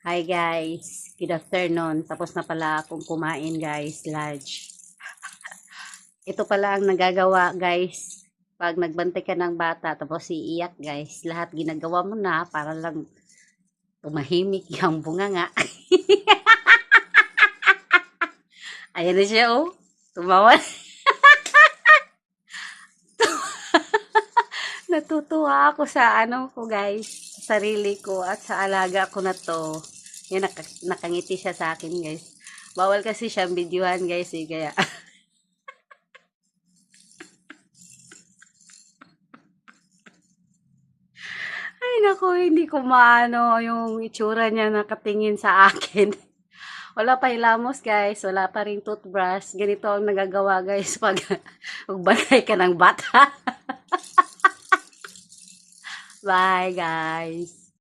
Hi guys, good afternoon. Tapos na pala akong kumain guys, lunch. Ito pala ang nagagawa guys. Pag nagbantay ka ng bata tapos iiyak guys, lahat ginagawa mo na para lang tumahimik yung bunganga. Ayan na siya oh. Tumawa. Natutuwa ako sa ano ko guys, sa sarili ko at sa alaga ko na to. Yan, nakangiti siya sa akin guys. Bawal kasi siyang videohan guys eh, kaya ay naku, hindi ko maano yung itsura niya nakatingin sa akin. Wala pa hilamos guys, wala pa ring toothbrush. Ganito ang nagagawa guys pag magbantay ka ng bata. Bye guys.